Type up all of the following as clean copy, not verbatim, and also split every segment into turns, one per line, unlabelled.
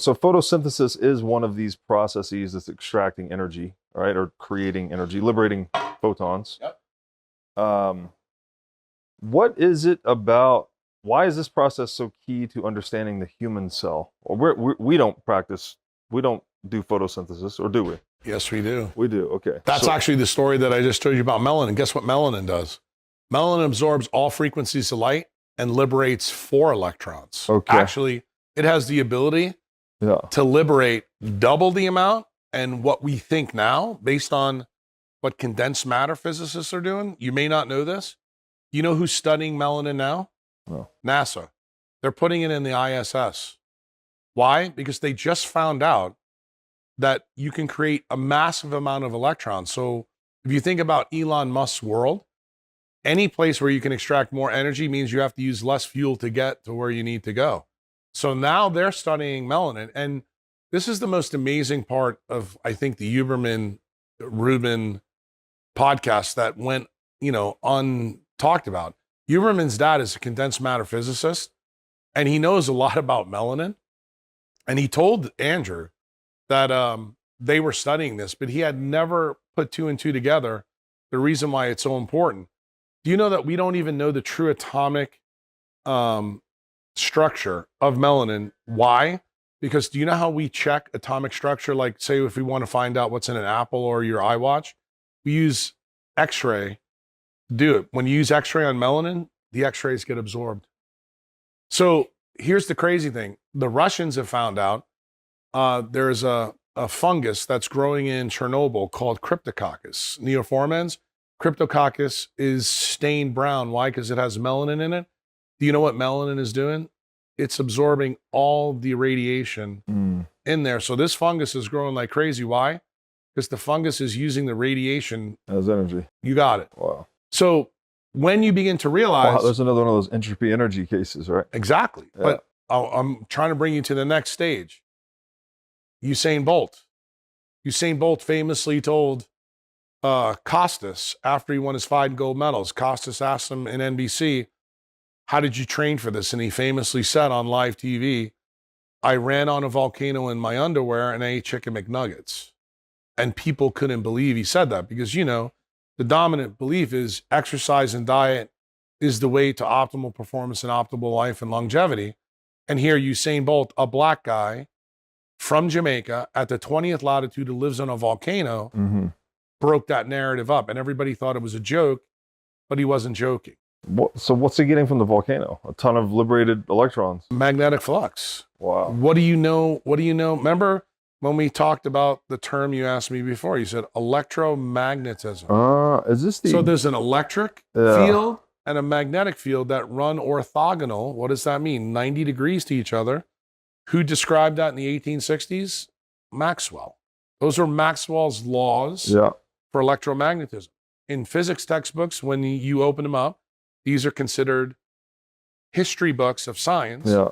So photosynthesis is one of these processes that's extracting energy, right, or creating energy, liberating photons.
Yep.
What is it about? Why is this process so key to understanding the human cell? Or we don't do photosynthesis, or do we?
Yes, we do.
We do. Okay.
That's actually the story that I just told you about melanin. Guess what melanin does? Melanin absorbs all frequencies of light and liberates 4 electrons.
Okay.
Actually, it has the ability to liberate double the amount. And what we think now, based on what condensed matter physicists are doing, you may not know this. You know who's studying melanin now?
No.
NASA. They're putting it in the ISS. Why? Because they just found out that you can create a massive amount of electrons. So if you think about Elon Musk's world, any place where you can extract more energy means you have to use less fuel to get to where you need to go. So now they're studying melanin. And this is the most amazing part of, I think, the Huberman-Rubin podcast that went, untalked about. Huberman's dad is a condensed matter physicist, and he knows a lot about melanin. And he told Andrew that they were studying this, but he had never put 2 and 2 together, the reason why it's so important. Do you know that we don't even know the true atomic structure of melanin? Why? Because do you know how we check atomic structure? Like, say, if we want to find out what's in an Apple or your iWatch, we use X-ray to do it. When you use X-ray on melanin, the X-rays get absorbed. So here's the crazy thing. The Russians have found out there's a fungus that's growing in Chernobyl called Cryptococcus neoformans. Cryptococcus is stained brown. Why? Because it has melanin in it. Do you know what melanin is doing? It's absorbing all the radiation in there. So this fungus is growing like crazy. Why? Because the fungus is using the radiation
as energy.
You got it.
Wow.
So when you begin to realize...
Wow, there's another one of those entropy energy cases, right?
Exactly. Yeah. But I'm trying to bring you to the next stage. Usain Bolt. Usain Bolt famously told Costas, after he won his 5 gold medals, Costas asked him in NBC, how did you train for this? And he famously said on live TV, I ran on a volcano in my underwear and I ate chicken McNuggets. And people couldn't believe he said that because, the dominant belief is exercise and diet is the way to optimal performance and optimal life and longevity. And here Usain Bolt, a black guy from Jamaica at the 20th latitude who lives on a volcano, broke that narrative up. And everybody thought it was a joke, but he wasn't joking.
So what's he getting from the volcano? A ton of liberated electrons.
Magnetic flux.
Wow.
What do you know? Remember when we talked about the term you asked me before? You said electromagnetism.
Is this the...
So there's an electric field and a magnetic field that run orthogonal. What does that mean? 90 degrees to each other. Who described that in the 1860s? Maxwell. Those are Maxwell's laws for electromagnetism. In physics textbooks, when you open them up, these are considered history books of science.
Yeah.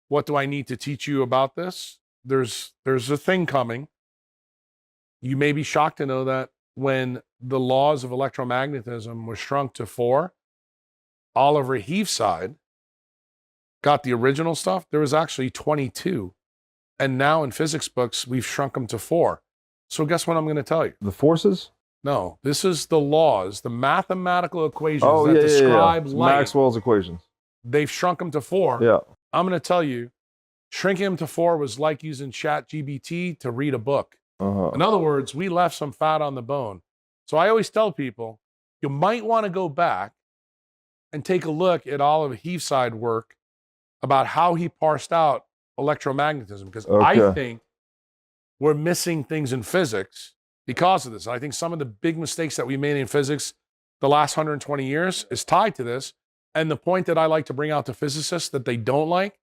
What do I need to teach you about this? There's a thing coming. You may be shocked to know that when the laws of electromagnetism were shrunk to 4, Oliver Heathside got the original stuff. There was actually 22. And now in physics books, we've shrunk them to 4. So guess what I'm going to tell you?
The forces?
No, this is the laws, the mathematical equations that describe light.
Maxwell's equations.
They've shrunk them to 4.
Yeah.
I'm going to tell you, shrinking them to 4 was like using ChatGPT to read a book. In other words, we left some fat on the bone. So I always tell people, you might want to go back and take a look at Oliver Heathside work about how he parsed out electromagnetism, because I think we're missing things in physics because of this. I think some of the big mistakes that we made in physics the last 120 years is tied to this. And the point that I like to bring out to physicists that they don't like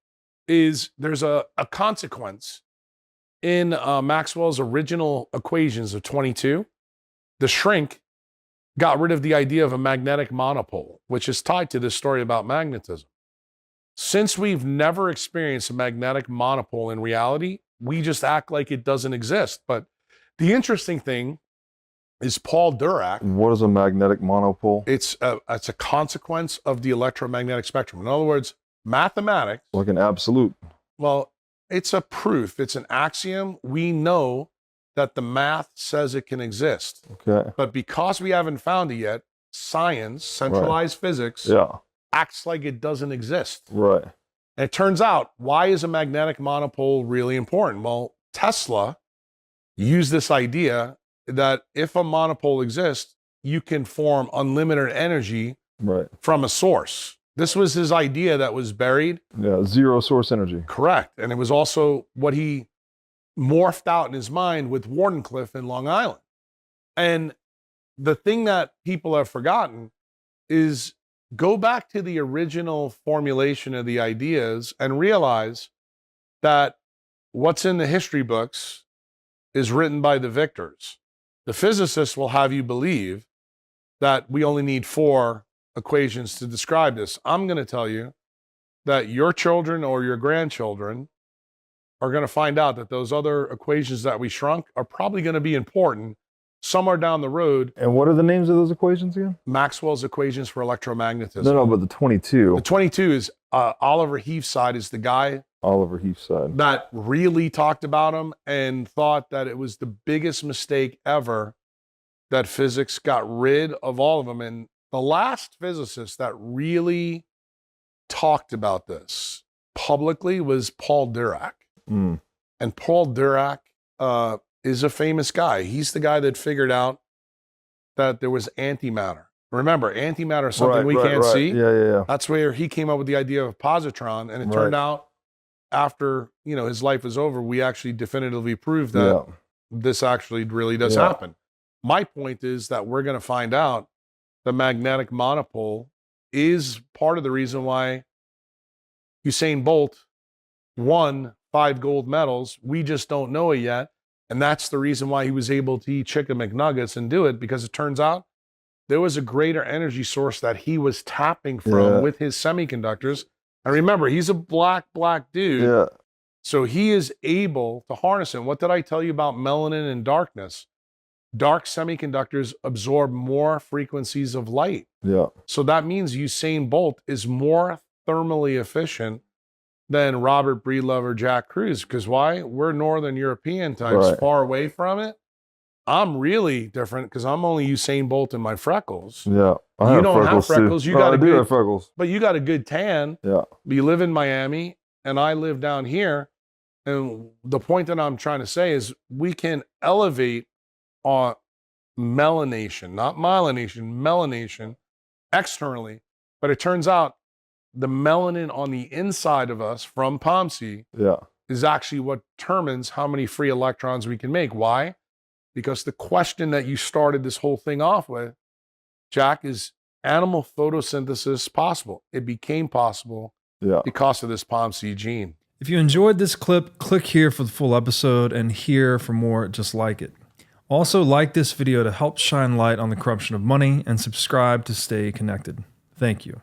is there's a consequence in Maxwell's original equations of 22. The shrink got rid of the idea of a magnetic monopole, which is tied to this story about magnetism. Since we've never experienced a magnetic monopole in reality, we just act like it doesn't exist. But the interesting thing is Paul Dirac.
What is a magnetic monopole?
It's a consequence of the electromagnetic spectrum. In other words, mathematics.
Like an absolute.
Well, it's a proof. It's an axiom. We know that the math says it can exist.
Okay.
But because we haven't found it yet, science, centralized physics, acts like it doesn't exist.
Right.
And it turns out, why is a magnetic monopole really important? Well, Tesla used this idea that if a monopole exists, you can form unlimited energy from a source. This was his idea that was buried.
Yeah, zero source energy.
Correct. And it was also what he morphed out in his mind with Wardenclyffe in Long Island. And the thing that people have forgotten is go back to the original formulation of the ideas and realize that what's in the history books is written by the victors. The physicists will have you believe that we only need 4 equations to describe this. I'm going to tell you that your children or your grandchildren are going to find out that those other equations that we shrunk are probably going to be important somewhere down the road.
And what are the names of those equations again?
Maxwell's equations for electromagnetism.
No, but the 22.
The 22 is Oliver Heathside is the guy.
Oliver Heathside.
That really talked about him and thought that it was the biggest mistake ever that physics got rid of all of them. And the last physicist that really talked about this publicly was Paul Dirac. And Paul Dirac is a famous guy. He's the guy that figured out that there was antimatter. Remember, antimatter is something we can't see.
Yeah.
That's where he came up with the idea of a positron. And it turned out after, his life was over, we actually definitively proved that this actually really does happen. My point is that we're going to find out the magnetic monopole is part of the reason why Usain Bolt won 5 gold medals. We just don't know it yet. And that's the reason why he was able to eat chicken McNuggets and do it, because it turns out there was a greater energy source that he was tapping from with his semiconductors. And remember, he's a black dude.
Yeah.
So he is able to harness it. What did I tell you about melanin and darkness? Dark semiconductors absorb more frequencies of light.
Yeah.
So that means Usain Bolt is more thermally efficient than Robert Breedlove or Jack Kruse. Because why? We're Northern European types, far away from it. I'm really different because I'm only Usain Bolt in my freckles.
Yeah.
You don't have freckles.
Too.
You got
I do have freckles.
But you got a good tan.
Yeah.
You live in Miami and I live down here. And the point that I'm trying to say is we can elevate our melanation, not myelination, melanation externally. But it turns out the melanin on the inside of us from POMC is actually what determines how many free electrons we can make. Why? Because the question that you started this whole thing off with, Jack, is animal photosynthesis possible? It became possible because of this POMC gene.
If you enjoyed this clip, click here for the full episode and here for more just like it. Also, like this video to help shine light on the corruption of money and subscribe to stay connected. Thank you.